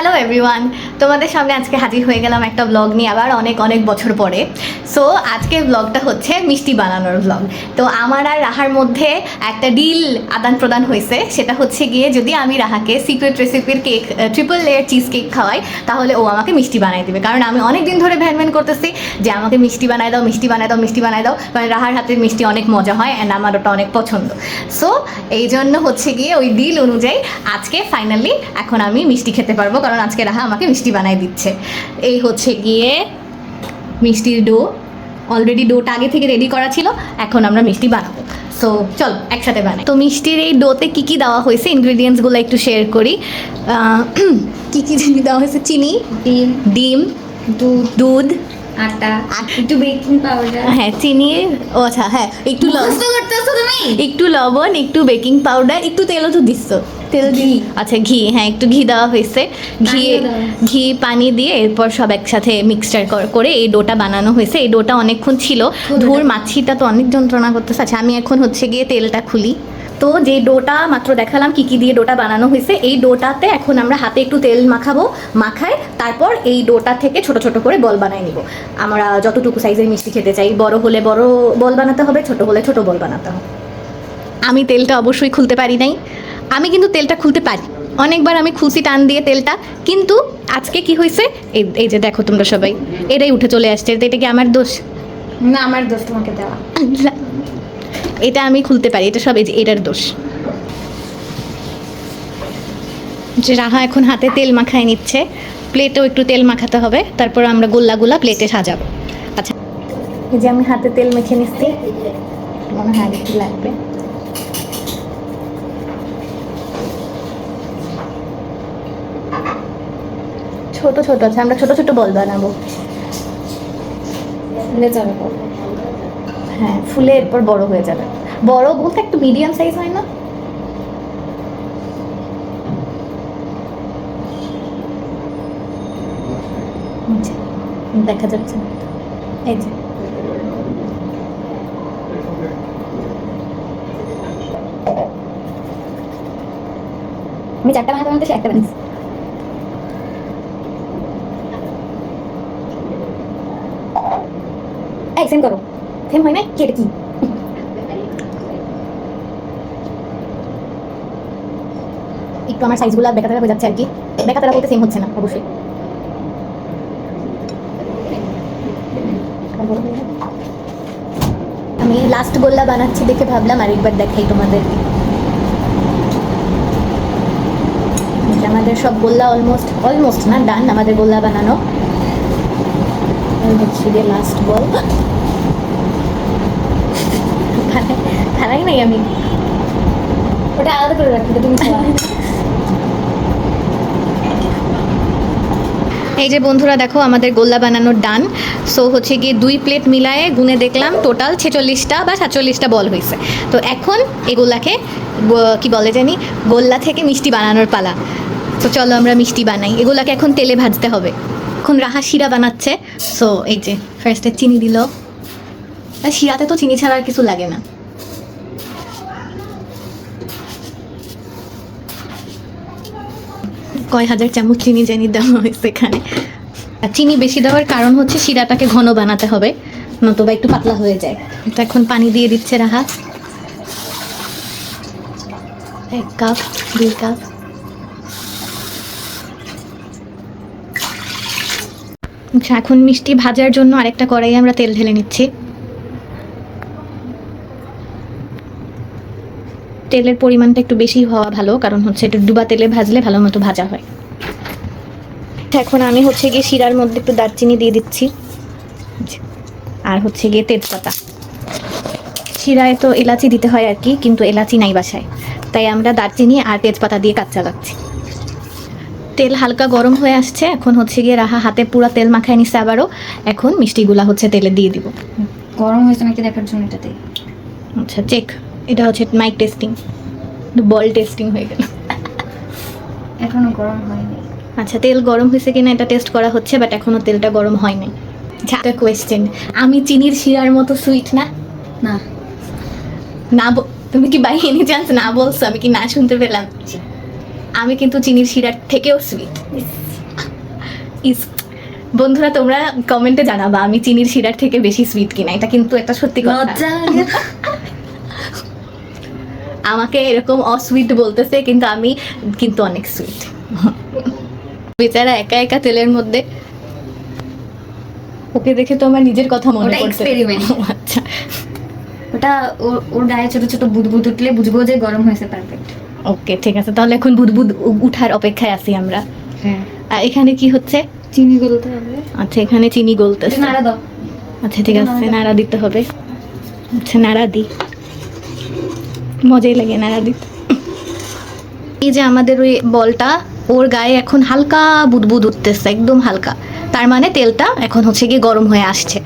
Hello everyone, তোমাদের সামনে আজকে হাজির হয়ে গেলাম একটা ব্লগ নিয়ে আবার অনেক অনেক বছর পরে। সো আজকের ব্লগটা হচ্ছে মিষ্টি বানানোর ব্লগ। তো আমার আর রাহার মধ্যে একটা ডিল আদান প্রদান হয়েছে, সেটা হচ্ছে গিয়ে যদি আমি রাহাকে সিক্রেট রেসিপির cake, triple layer cheese cake খাওয়াই, তাহলে ও আমাকে মিষ্টি বানাই দিবে। কারণ আমি অনেক দিন ধরে ভ্যান করতেছি যে আমাকে মিষ্টি বানাই দাও, মিষ্টি বানাই দাও, মিষ্টি বানাই দাও। কারণ রাহার হাতের মিষ্টি অনেক মজা হয় অ্যান্ড আমার ওটা অনেক পছন্দ। সো এই জন্য হচ্ছে গিয়ে ওই ডিল অনুযায়ী আজকে ফাইনালি এখন আমি মিষ্টি খেতে পারবো, কারণ আজকে রাহা আমাকে মিষ্টি বানাই দিচ্ছে। এই হচ্ছে গিয়ে মিষ্টির ডো, অলরেডি ডোটা আগে থেকে রেডি করা ছিল, এখন আমরা মিষ্টি বানাবো। সো চল একসাথে বানাই। তো মিষ্টির এই ডোতে কী কী দেওয়া হয়েছে ইনগ্রিডিয়েন্টসগুলো একটু শেয়ার করি। কী কী জিনিস দেওয়া হয়েছে? চিনি, ডিম, দুধ, আটা, একটু বেকিং পাউডার, হ্যাঁ চিনি, ও আচ্ছা হ্যাঁ একটু একটু লবণ, একটু বেকিং পাউডার, একটু তেলও তো দিচ্ছ, তেল ঘি। আচ্ছা ঘি, হ্যাঁ একটু ঘি দেওয়া হয়েছে। ঘি পানি দিয়ে এরপর সব একসাথে মিক্সচার করে এই ডোটা বানানো হয়েছে। এই ডোটা অনেকক্ষণ ছিল, ধুর মাছিটা তো অনেক যন্ত্রণা করতেছে। আচ্ছা আমি এখন হচ্ছে গিয়ে তেলটা খুলি। তো যে ডোটা মাত্র দেখালাম কী কী দিয়ে ডোটা বানানো হয়েছে, এই ডোটাতে এখন আমরা হাতে একটু তেল মাখায় তারপর এই ডোটা থেকে ছোট ছোট করে বল বানাই নিব। আমরা যতটুকু সাইজের মিষ্টি খেতে চাই, বড় হলে বড় বল বানাতে হবে, ছোট হলে ছোট বল বানাতে হবে। আমি তেলটা অবশ্যই খুলতে পারি নাই, আমি কিন্তু তেলটা খুলতে পারি, অনেকবার আমি খুলছি টান দিয়ে তেলটা, কিন্তু আজকে কি হয়েছে এই যে দেখো তোমরা সবাই, এটাই উঠে চলে আসছে। এটা কি আমার দোষ? না, আমার দোষ তোমাকে দেওয়া। এটা আমি খুলতে পারি, এটা সব এটার দোষ। যে রাহা এখন হাতে তেল মাখায় নিচ্ছে, প্লেটেও একটু তেল মাখাতে হবে, তারপর আমরা গোল্লাগুলা প্লেটে সাজাবো। আচ্ছা এই যে আমি হাতে তেল মেখে নিচ্ছি, মনে হয় একটু লাগবে। ছোট ছোট আছে, আমরা ছোট ছোট বল বানাবো। যাবে, হ্যাঁ ফুলে এরপর বড় হয়ে যাবে। বড় বলতে একটু মিডিয়াম সাইজ হয় না? দেখা যাচ্ছে এই যে আমি চারটা বানাতে বানাতে একটা বানিয়েছি। এই সেম করো, সেম হয় না কি? এটা কি? একটু আমার সাইজগুলো বেকাতারা হয়ে যাচ্ছে আর কি, বেকাতারা বলতে সেম হচ্ছে না অবশ্যই। আমি লাস্ট গোল্লা বানাচ্ছি দেখে ভাবলাম আরেকবার দেখাই তোমাদেরকে। আমাদের সব গোল্লা অলমোস্ট না ডান, আমাদের গোল্লা বানানো হচ্ছে গিয়ে লাস্ট বল। খারাই নাই আমি, ওটা আলাদা করে রাখতে তুমি খাওয়া। এই যে বন্ধুরা দেখো আমাদের গোল্লা বানানোর ডান। সো হচ্ছে গিয়ে 2 প্লেট মিলায়ে গুনে দেখলাম টোটাল 46টা বা 47টা বল হয়েছে। তো এখন এগুলাকে কি বলে জানি, গোল্লা থেকে মিষ্টি বানানোর পালা। তো চলো আমরা মিষ্টি বানাই। এগুলাকে এখন তেলে ভাজতে হবে। এখন রাহা শিরা বানাচ্ছে। সো এই যে ফার্স্টে চিনি দিল, আর শিরাতে তো চিনি ছাড়া আর কিছু লাগে না। কয় হাজার চামচ চিনি জানি দেওয়া হয়েছে এখানে। চিনি বেশি দেওয়ার কারণ হচ্ছে শিরাটাকে ঘন বানাতে হবে, নতুবা একটু পাতলা হয়ে যায়। তো এখন পানি দিয়ে দিচ্ছে রাহা, 1 কাপ 2 কাপ। আচ্ছা এখন মিষ্টি ভাজার জন্য আরেকটা কড়াই আমরা তেল ঢেলে নিচ্ছি। তেলের পরিমাণটা একটু বেশি হওয়া ভালো, কারণ হচ্ছে একটু ডুবা তেলে ভাজলে ভালো মতো ভাজা হয়। এখন আমি হচ্ছে গিয়ে শিরার মধ্যে একটু দারচিনি দিয়ে দিচ্ছি, আর হচ্ছে গিয়ে তেজপাতা। শিরায় তো এলাচি দিতে হয় আর কি, কিন্তু এলাচি নাই বাসায়, তাই আমরা দারচিনি আর তেজপাতা দিয়ে কাজ চালাচ্ছি। তেল হালকা গরম হয়ে আসছে, এখন হচ্ছে গিয়ে রাহা হাতে পুরো তেল মাখায় নিচ্ছে আবারও। এখন মিষ্টিগুলা হচ্ছে তেলে দিয়ে দিব। গরম হয়েছে নাকি দেখার জন্য এটাতে। আচ্ছা চেক, এটা হচ্ছে মাইক টেস্টিং, বল টেস্টিং হয়ে গেল। এখনো গরম হয়নি। আচ্ছা তেল গরম হয়েছে কিনা এটা টেস্ট করা হচ্ছে, বাট এখনো তেলটা গরম হয় নাই। আচ্ছা একটা কোয়েশ্চেন, আমি চিনির শিরার মতো সুইট না? না না তুমি কি বাই এনি চান্স না বলছো? আমি কি না শুনতে পেলাম? আমি কিন্তু চিনির শিরার থেকেও সুইট। ইস, বন্ধুরা তোমরা কমেন্টে জানাবা আমি চিনির শিরার থেকে বেশি সুইট কিনা, এটা কিন্তু একটা সত্যি কথা। লজ্জা লাগে না? আমাকে এরকম অসুইট বলতেছে কিন্তু আমি কিন্তু অনেক সুইট। বেচারা একা একা তেলের মধ্যে, ওকে দেখে তো আমার নিজের কথা মনে ওটা পড়ছে। experiment। আচ্ছা ওটা ওর গায়ে ছোট ছোট বুদবুদ উঠলে বুঝবো যে গরম হয়েছে পারফেক্ট। ওকে ঠিক আছে, তাহলে এখন বুদবুদ উঠার অপেক্ষায় আছি আমরা। হ্যাঁ, আর এখানে কি হচ্ছে? চিনি গলতে হবে। আচ্ছা এখানে চিনি গলতেছে। নাড়া দাও। আচ্ছা ঠিক আছে, নাড়া দিতে হবে। আচ্ছা নাড়া দি, মজাই লাগে নাড়া দিতে। এই যে আমাদের ওই বলটা, ওর গায়ে এখন হালকা বুদবুদ উঠতেছে, একদম হালকা, তার মানে তেলটা এখন হচ্ছে গিয়ে গরম হয়ে আসছে।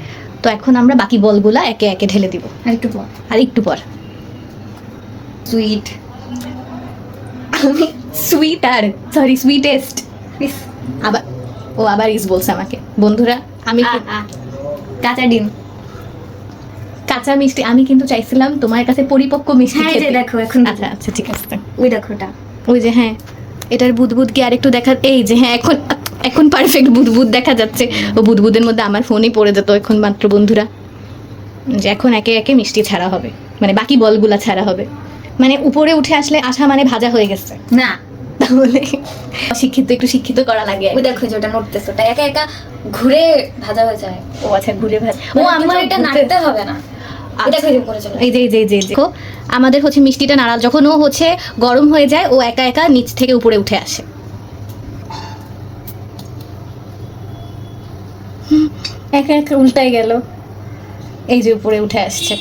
তো এখন আমরা বাকি বলগুলা একে একে ঢেলে দিব। আর একটু পর আর একটু পর সুইট। আমি সুইট আর সরি সুইটেস্ট আবার আবার ইস বলছে আমাকে। বন্ধুরা আমি কাঁচা ডিম। কাঁচা মিষ্টি আমি কিন্তু চাইছিলাম তোমার কাছে পরিপক্ক মিষ্টি হ্যাঁ, এই যে খেতে। দেখো এখন আচ্ছা আচ্ছা ঠিক আছে, ওই দেখো ওটা। ওই যে হ্যাঁ, এটার বুদবুদ কি আরেকটু দেখা, এই যে হ্যাঁ এখন এখন পারফেক্ট বুদবুদ দেখা যাচ্ছে। ও বুদবুদের মধ্যে আমার ফোনই পড়ে যেত এখন মাত্র। বন্ধুরা যে এখন একে একে মিষ্টি ছাড়া হবে, মানে বাকি বলগুলা ছাড়া হবে। মানে উপরে উঠে আসলে আসা মানে ভাজা হয়ে গেছে না, তাহলে শিক্ষিত একটু শিক্ষিত করা লাগে। ওই দেখো যে ওটা নড়তেছে, ওটা একা একা ঘুরে ভাজা হয়ে যায়। ও আচ্ছা ঘুরে ভাজা। ও আমি আমার তো এটা ঘুরতে- নাড়তে হবে না। এটা খেয়ে পড়ে চলে। এই যে এই যে এই যে দেখো, আমাদের হচ্ছে মিষ্টিটা নাড়া যখন ও হচ্ছে গরম হয়ে যায়, ও একা একা নিচ থেকে উপরে উঠে আসে। একা একা উল্টাই গেল, এই যে উপরে উঠে আসছে।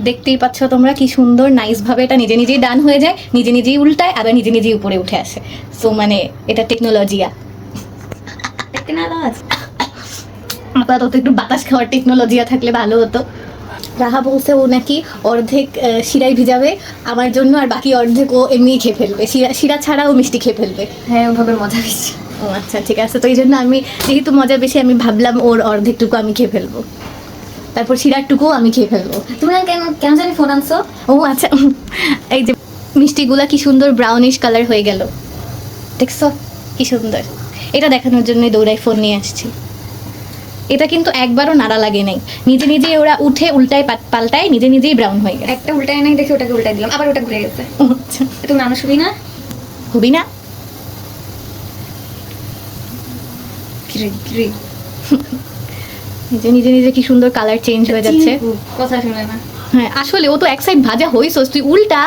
দেখতেই পাচ্ছ তোমরা কি সুন্দর নাইস ভাবে এটা নিজে নিজেই ডান হয়ে যায়, নিজে নিজেই উল্টায়, আবার নিজে নিজেই উপরে উঠে আসে। সো মানে এটা টেকনোলজিয়া। একটা না আওয়াজ। আপাতত একটু বাতাস খাওয়ার টেকনোলজিয়া থাকলে ভালো হতো। রাহা বলছে ও নাকি অর্ধেক শিরাই ভিজাবে আমার জন্য, আর বাকি অর্ধেক ও এমনিই খেয়ে ফেলবে, শিরা ছাড়াও মিষ্টি খেয়ে ফেলবে। হ্যাঁ, ওভাবে মজা বেশি। ও আচ্ছা ঠিক আছে, তো এই জন্য আমি যেহেতু মজা বেশি আমি ভাবলাম ওর অর্ধেকটুকু আমি খেয়ে ফেলবো, তারপর শিরারটুকুও আমি খেয়ে ফেলবো। তুমি কেন কেন জানি ফোন আনছো? ও আচ্ছা, এই যে মিষ্টিগুলা কি সুন্দর ব্রাউনিশ কালার হয়ে গেল, দেখছো কি সুন্দর। এটা দেখানোর জন্যই দৌড়াই ফোন নিয়ে আসছি। এটা কিন্তু একবারও নাড়া লাগে নাই, নিজে নিজেই ওরা উঠে উল্টায় পাল্টায় নিজে নিজেই ব্রাউন হয়ে গেছে। একটা উল্টায় নাই দেখে ওটাকে উল্টাই দিলাম, আবার ওটা ঘুরে গেছে। ও আচ্ছা, তুমি মানুষ হবি না? হবি না? নিজে নিজে নিজে কি সুন্দর কালার চেঞ্জ হয়ে যাচ্ছে। কথা শুনে না। হ্যাঁ আসলে ও তো এক সাইড ভাজা হইছস, তুই উল্টা।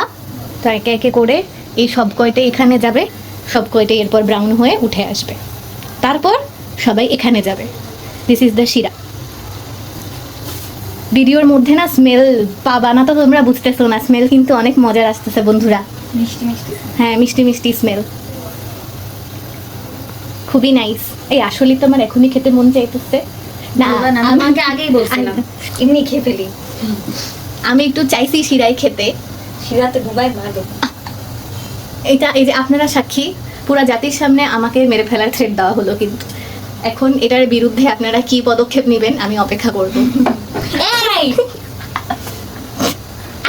তো একে একে করে এই সব কয়টা এখানে যাবে, সব কয়টা এরপর ব্রাউন হয়ে উঠে আসবে, তারপর সবাই এখানে যাবে। দিস ইজ দ্য শিরা। ভিডিওর মধ্যে না স্মেল পাবা না, তো তোমরা বুঝতেছো না, স্মেল কিন্তু অনেক মজার আসতেছে বন্ধুরা। মিষ্টি মিষ্টি। হ্যাঁ মিষ্টি মিষ্টি স্মেল, খুবই নাইস। এই আসলে তো আমার এখনই খেতে মন চাইতেছে না, না, আমি তোমাকে আগেই বলছিলাম এমনি খেয়ে ফেলি। আমি একটু চাইছি শিরাই খেতে। শিরাতে ডুবাই ভালো। এটা এই যে আপনারা সাক্ষী, পুরা জাতির সামনে আমাকে মেরে ফেলার থ্রেট দেওয়া হলো, কিন্তু এখন এটার বিরুদ্ধে আপনারা কি পদক্ষেপ নেবেন আমি অপেক্ষা করব। এই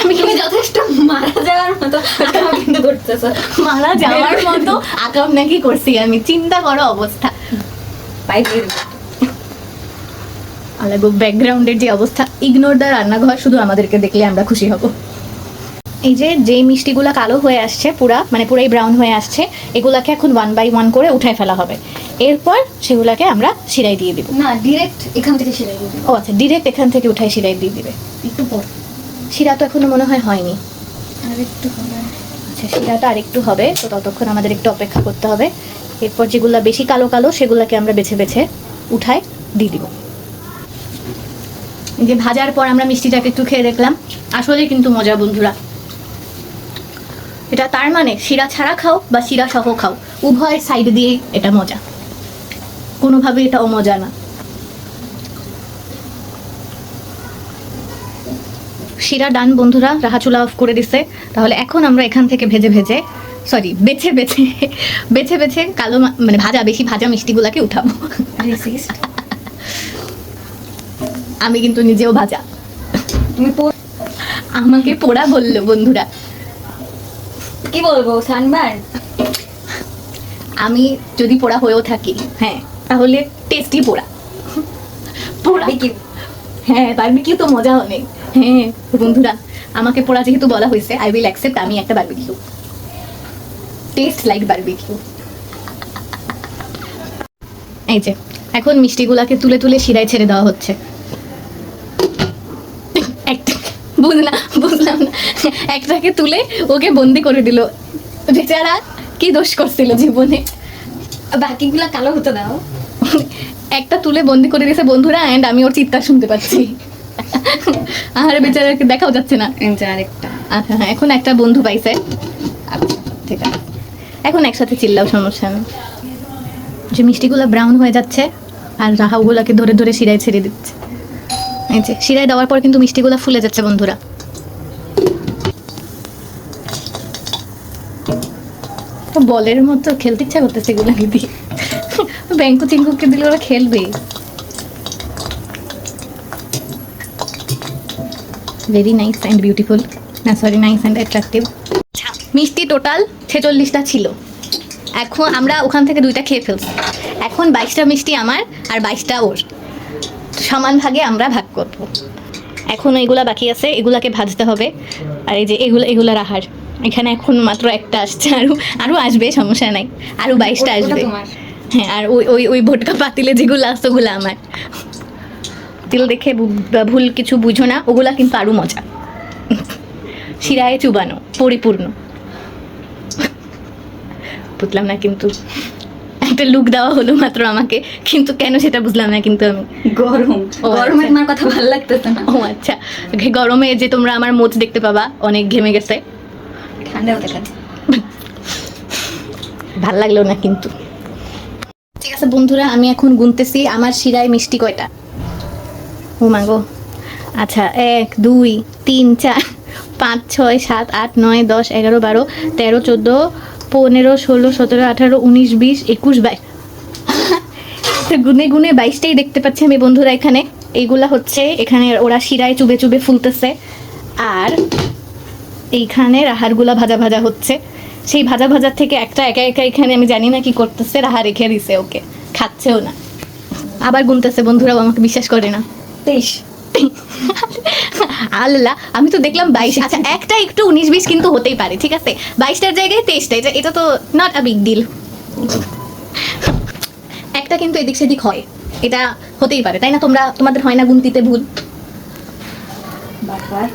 আমি তুমি যথেষ্ট মারা যাওয়ার মতো আকাম কিন্তু করতেছো। মারা যাওয়ার মতো আকাম নাকি করছি আমি, চিন্তা করো অবস্থা। বাইরে আলাগো ব্যাকগ্রাউন্ডের যে অবস্থা, ইগনোর দ্য রান্নাঘর, শুধু আমাদেরকে দেখলে আমরা খুশি হব। এই যে যেই মিষ্টিগুলো কালো হয়ে আসছে পুরা, মানে পুরাই ব্রাউন হয়ে আসছে, এগুলাকে এখন 1 বাই 1 করে উঠায় ফেলা হবে। এরপর সেগুলাকে আমরা শিরাই দিয়ে দিব। না, ডিরেক্ট এখান থেকে শিরাই দিবি। ও আচ্ছা, ডিরেক্ট এখান থেকে উঠায় শিরাই দিয়ে দিবে। একটু পর শিরা তো এখনো মনে হয় হয়নি। আর একটু হবে। আচ্ছা শিরাটা আরেকটু হবে, তো ততক্ষণ আমাদের একটু অপেক্ষা করতে হবে। এরপর যেগুলো বেশি কালো কালো সেগুলোকে আমরা বেছে বেছে উঠায় দিয়ে দিব। এই যে ভাজার পর আমরা মিষ্টিটাকে একটু খেয়ে দেখলাম, আসলে কিন্তু মজা বন্ধুরা। এটা তার মানে শিরা ছাড়া খাও বা শিরা সহ খাও, উভয় সাইড দিয়ে এটা মজা, কোনোভাবে এটা অমজা না। শিরা ডান বন্ধুরা, রাহা চুলা অফ করে দিছে। তাহলে এখন আমরা এখান থেকে বেছে বেছে কালো মানে ভাজা বেশি ভাজা মিষ্টিগুলাকে উঠাবো। রেসিস্ট। আমি কিন্তু নিজেও ভাজা, তুমি আমাকে পোড়া বললো বন্ধুরা। কি বলবো, সানবার্ন। আমি যদি পোড়া হয়েও থাকি, হ্যাঁ তাহলে টেস্টি পোড়া পোড়া কি হ্যাঁ বারবিকিউ তো মজা অনেক। হ্যাঁ তো বন্ধুরা, আমাকে পোড়া যেহেতু বলা হয়েছে, আই উইল অ্যাকসেপ্ট, আমি একটা বারবিকিউ, টেস্ট লাইক বারবিকিউ। এই যে এখন মিষ্টিগুলাকে তুলে তুলে শিরায় ছেড়ে দেওয়া হচ্ছে। একটা বুঝলাম না, একটাকে তুলে ওকে বন্দি করে দিল, বেচারা কি দোষ করছিল জীবনে। বাকিগুলা কালো হতে দাও। একটা তুলে বন্দি করে দিয়েছে বন্ধুরা, এন্ড আমি ওর চিৎকার শুনতে পাচ্ছি। আর বেচারাকে দেখাও যাচ্ছে না। আরেকটা আচ্ছা হ্যাঁ, এখন একটা বন্ধু পাইছে। আচ্ছা ঠিক আছে, এখন একসাথে চিল্লাও, সমস্যা নেই। যে মিষ্টিগুলো ব্রাউন হয়ে যাচ্ছে আর রাহা ওগুলাকে ধরে ধরে শিরায় ছেড়ে দিচ্ছে। এই যে শিরায় দেওয়ার পর কিন্তু মিষ্টিগুলো ফুলে যাচ্ছে বন্ধুরা। তো বলের মতো খেলতে ইচ্ছা করতেছে এগুলাকে দিয়ে। ব্যাংকু চিঙ্কুকে দিলে ওরা খেলবে। ভেরি নাইস অ্যান্ড বিউটিফুল, না সরি নাইস অ্যান্ড অ্যাট্রাকটিভ। মিষ্টি টোটাল 46টা ছিল, এখন আমরা ওখান থেকে 2টা খেয়ে ফেলছি। এখন 22টা মিষ্টি আমার আর 22টা ওর, সমান ভাগে আমরা ভাগ করব। এখন এগুলা বাকি আছে, এগুলাকে ভাজতে হবে। আর এই যে এগুলা রাহার, এখানে এখন মাত্র একটা আসছে, আরও আসবে, সমস্যা নাই, আরও 22টা আসবে। হ্যাঁ, আর ওই ভোটকা পাতিলে যেগুলো আছে ওগুলো আমার। তিল দেখে ভুল কিছু বুঝো না, ওগুলা কিন্তু আরও মজা, শিরায় চুবানো পরিপূর্ণ। বুঝলাম না কিন্তু, একটা লুক দেওয়া হলো মাত্র আমাকে, কিন্তু কেন সেটা বুঝলাম না। কিন্তু আমি গরমে আমার কথা ভালো লাগতেছে না। ও আচ্ছা, গরমে যে তোমরা আমার মোচ দেখতে পাবা, অনেক ঘেমে গেছে, ঠান্ডাও দেখাচ্ছে। ভাল লাগলো না কিন্তু। ঠিক আছে বন্ধুরা, আমি এখন গুনতেছি আমার শিরায় মিষ্টি কয়টা। ও মাগো, আচ্ছা 1 2 3 4 5 6 7 8 9 10 11 12 13 14 15 16 17 18 19 20 21 22। তো গুনে গুনে 22টাই দেখতে পাচ্ছি আমি বন্ধুরা। এখানে এইগুলা হচ্ছে, এখানে ওরা শিরায় চুবে চুবে ফুলতেছে, আর এইখানে রাহারগুলা ভাজা ভাজা হচ্ছে। সেই ভাজা ভাজার থেকে একটা একা একা এখানে আমি জানি না কি করতেছে, রাহা রেখে দিছে, ওকে খাচ্ছেও না, আবার গুনতেছে। বন্ধুরাও আমাকে বিশ্বাস করে না। 23 আল্লাহ, আমি তো দেখলাম 22। আচ্ছা একটা একটু 19 20 কিন্তু হতেই পারে, ঠিক আছে, 22টার জায়গায় 23টা, এটা তো নট আ বিগ ডিল। একটা কিন্তু এদিক সেদিক হয়, এটা হতেই পারে, তাই না? তোমাদের হয় না গুনতিতে ভুল? বাবার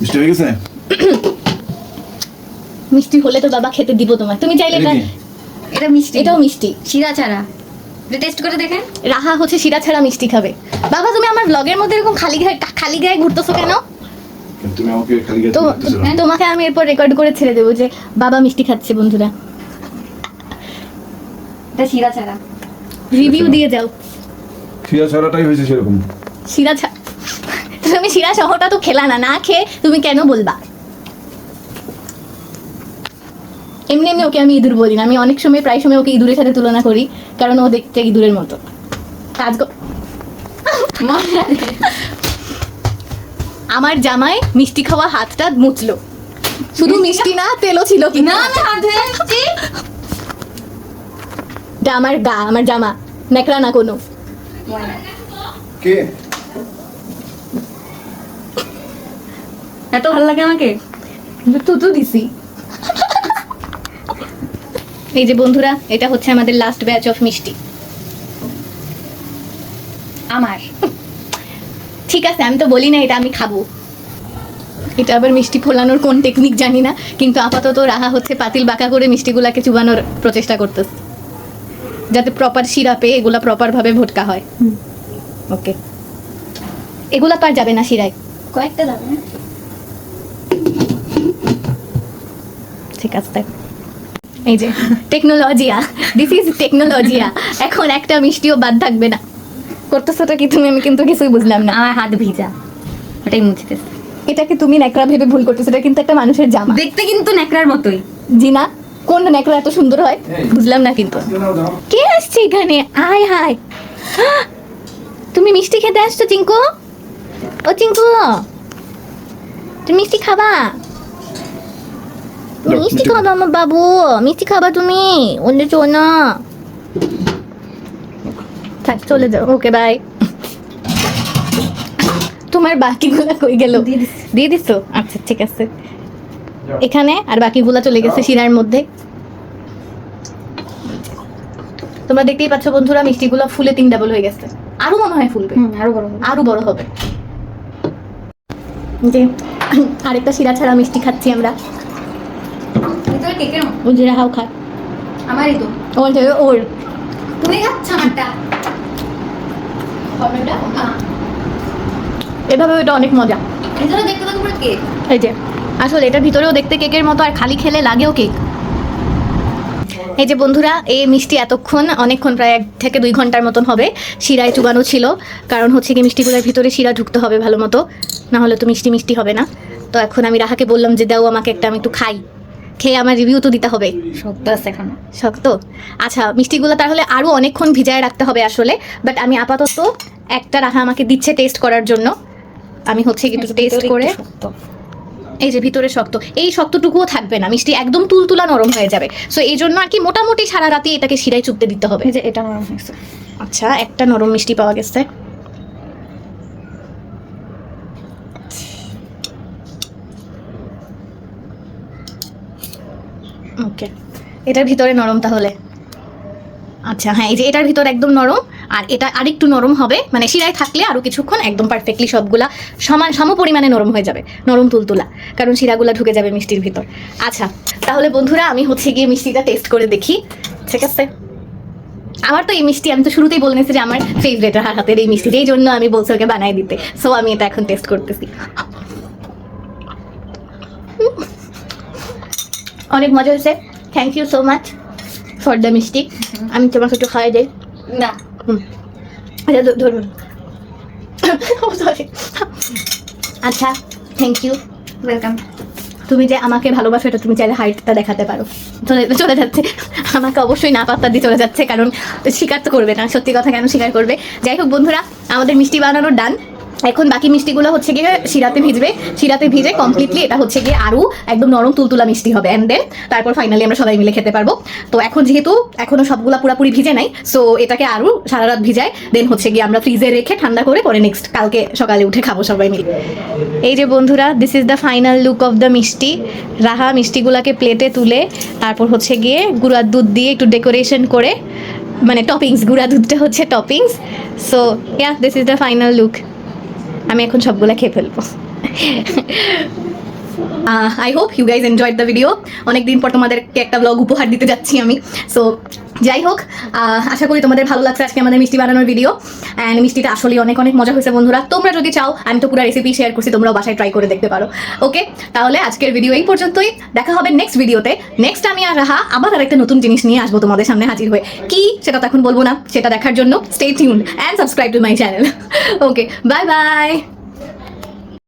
মিষ্টি হয়ে গেছে? মিষ্টি হলে তো বাবা খেতে দিব তোমার, তুমি চাইলে এটা। এটা মিষ্টি, এটাও মিষ্টি, শিরা ছাড়া। টেস্ট করে দেখেন। রাহা হচ্ছে শিরা ছাড়া মিষ্টি খাবে। বাবা তুমি আমার ব্লগের মধ্যে এরকম খালি গায়ে ঘুরতেছো কেন? তুমি আমাকে খালি গায়ে তো দেখতেছো না? তোমাকে আমি এরপর রেকর্ড করে ছেড়ে দেবো যে বাবা মিষ্টি খাচ্ছে। বন্ধুরা এটা শিরা ছাড়া। রিভিউ দিয়ে যাও। শিরা ছাড়াটাই হয়েছে সেরকম। শিরা ছাড়া, তুমি শিরা সহটা তো খেলা না, না খেয়ে তুমি কেন বলবা? এমনি এমনি ওকে আমি ইঁদুর বলি না, আমি অনেক সময় প্রায় সময় ওকে ইঁদুরের সাথে তুলনা করি, কারণ ও দেখতে ইঁদুরের মতো। কাজ আমার জামাই মিষ্টি খাওয়া হাতটা মুছলো, শুধু মিষ্টি না তেলও ছিল কি না না হাত ধুয়ে আসছি। এটা আমার গা, আমার জামা, নেকড়া না কোনো। কে? এত ভালো লাগে আমাকে। তুতু দিছি। এই যে বন্ধুরা, এটা হচ্ছে আমাদের লাস্ট ব্যাচ অফ মিষ্টি। আমার ঠিক আছে, আমি তো বলি না এটা আমি খাবো। এটা আবার মিষ্টি ফোলানোর কোন টেকনিক জানি না, কিন্তু আপাতত রাহা হচ্ছে পাতিল বাঁকা করে মিষ্টিগুলাকে চুবানোর প্রচেষ্টা করতেছে, যাতে প্রপার সিরাপে এগুলা প্রপার ভাবে ভটকা হয়। ওকে, এগুলা তো আর যাবে না শিরায়, কয়েকটা দাও না। ঠিক আছে। এই যে টেকনোলজিয়া, দিস ইজ টেকনোলজিয়া। এখন একটা মিষ্টিও বাদ থাকবে না। করতেছোটা কি তুমি? আমি কিন্তু কিছুই বুঝলাম না। আমার হাত ভিজা, ওটাই মুছতেছে। এটাকে তুমি ন্যাকড়া ভেবে ভুল করতেছো, এটা কিন্তু একটা মানুষের জামা। দেখতে কিন্তু ন্যাকড়ার মতোই। জিনা, কোন ন্যাকড়া এত সুন্দর হয়? বুঝলাম না কিন্তু। কে আসছে এখানে? আয় হায়, তুমি মিষ্টি খেতে আসছো চিঙ্কু? ও চিঙ্কু, তুমি মিষ্টি খাবা? তুমি মিষ্টি খাবা আমার বাবু, মিষ্টি খাবা তুমি? ওলে চো না, চলে যাও, ওকে বাই। তোমার বাকিগুলা কই গেল? দিয়ে দিছি। দিয়ে দিছো? আচ্ছা ঠিক আছে, এখানে আর বাকিগুলা চলে গেছে শিরার মধ্যে। তোমরা দেখতেই পাচ্ছ বন্ধুরা, মিষ্টিগুলো ফুলে 3 ডাবল হয়ে গেছে, আরো মনে হয় ফুলবে, আরো বড় হবে। আরো বড় হবে। যে আরেকটা শিরা ছাড়া মিষ্টি খাচ্ছি আমরা। ভিতরে কেকের মতো। ওই যে রাহাও খায়, আমারই তো। ওর ওর তুমি খাচ্ছ আমারটা। হবেটা এভাবে, ওটা অনেক মজা। ভিতরে দেখতে তো পুরো কেক। এই যে আসলে এটার ভিতরেও দেখতে কেকের মতো, আর খালি খেলে লাগেও কেক। এই যে বন্ধুরা, এই মিষ্টি এতক্ষণ অনেকক্ষণ, প্রায় 1 থেকে 2 ঘন্টার মতন হবে শিরায় চুবানো ছিল। কারণ হচ্ছে কি মিষ্টিগুলোর ভিতরে শিরা ঢুকতে হবে ভালো মতো, না হলে তো মিষ্টি মিষ্টি হবে না। তো এখন আমি রাহাকে বললাম যে দাও আমাকে একটা, আমি একটু খাই, খেয়ে আমার রিভিউ তো দিতে হবে। শক্ত আছে এখনো। শক্ত? আচ্ছা, মিষ্টিগুলো তাহলে আরও অনেকক্ষণ ভিজায় রাখতে হবে আসলে, বাট আমি আপাতত একটা রাহা আমাকে দিচ্ছে টেস্ট করার জন্য। আমি হচ্ছে একটু টেস্ট করে, এই যে ভিতরে শক্ত, এই শক্তটুকুও থাকবে না, মিষ্টি একদম তুলতুলা নরম হয়ে যাবে। সো এই জন্য আর কি মোটামুটি সারা রাতি এটাকে শিরায় চুপতে দিতে হবে। এই যে এটা নরম হয়েছে। আচ্ছা, একটা নরম মিষ্টি পাওয়া গেছে। ওকে, এটার ভিতরে নরম তাহলে। আচ্ছা হ্যাঁ, এই যে এটার ভিতর একদম নরম, আর এটা আরেকটু নরম হবে, মানে শিরায় থাকলে আরও কিছুক্ষণ একদম পারফেক্টলি সবগুলা সম পরিমাণে নরম হয়ে যাবে, নরম তুলতুলা, কারণ শিরাগুলা ঢুকে যাবে মিষ্টির ভিতর। আচ্ছা তাহলে বন্ধুরা, আমি হচ্ছে গিয়ে মিষ্টিটা টেস্ট করে দেখি, ঠিক আছে? আমার তো এই মিষ্টি, আমি তো শুরুতেই বলে নিয়েছি যে আমার ফেভারিট রাহার হাতের এই মিষ্টি, এই জন্য আমি বলছি ওকে বানাই দিতে। সো আমি এটা এখন টেস্ট করতেছি। অনেক মজা হয়েছে, thank you so much for the মিষ্টি। আমি তোমাকে একটু খাওয়াই দিই। না, আচ্ছা ধরুন। আচ্ছা থ্যাংক ইউ, ওয়েলকাম। তুমি যে আমাকে ভালোবাসো এটা তুমি চাইলে হাইটটা দেখাতে পারো। চলে যাচ্ছে, আমাকে অবশ্যই না পাত্তা দিয়ে চলে যাচ্ছে, কারণ স্বীকার তো করবে না, সত্যি কথা কেন স্বীকার করবে। যাই হোক বন্ধুরা, আমাদের মিষ্টি বানানোর ডান। এখন বাকি মিষ্টিগুলো হচ্ছে গিয়ে শিরাতে ভিজবে, শিরাতে ভিজে কমপ্লিটলি এটা হচ্ছে গিয়ে আরও একদম নরম তুলতুলা মিষ্টি হবে, অ্যান্ড দেন তারপর ফাইনালি আমরা সবাই মিলে খেতে পারবো। তো এখন যেহেতু এখনো সবগুলা পুরোপুরি ভিজে নাই, সো এটাকে আরও সারা রাত ভিজায়, দেন হচ্ছে গিয়ে আমরা ফ্রিজে রেখে ঠান্ডা করে পরে নেক্সট কালকে সকালে উঠে খাবো সবাই মিলে। এই যে বন্ধুরা, this is the final look of the মিষ্টি। রাহা মিষ্টিগুলাকে প্লেটে তুলে তারপর হচ্ছে গিয়ে গুঁড়ার দুধ দিয়ে একটু ডেকোরেশন করে, মানে টপিংস, গুঁড়া দুধটা হচ্ছে toppings. So yeah, this is the final look. আমি এখন সবগুলা খেয়ে ফেলবো। I hope you guys enjoyed the video. অনেকদিন পর তোমাদেরকে একটা ব্লগ উপহার দিতে যাচ্ছি আমি। সো যাই হোক, আশা করি তোমাদের ভালো লাগছে আজকে আমাদের মিষ্টি বানানোর ভিডিও। অ্যান্ড মিষ্টিটা আসলে অনেক অনেক মজা হয়েছে বন্ধুরা। তোমরা যদি চাও, আমি তো পুরো রেসিপি শেয়ার করছি, তোমরাও বাসায় ট্রাই করে দেখতে পারো। ওকে, তাহলে আজকের ভিডিও এই পর্যন্তই, দেখা হবে নেক্সট ভিডিওতে। নেক্সট আমি আর রাহা আবার আরেকটা নতুন জিনিস নিয়ে আসবো তোমাদের সামনে হাজির হয়ে। কি সেটা তো এখন বলবো না, সেটা দেখার জন্য stay tuned and subscribe to my channel. Okay, bye bye.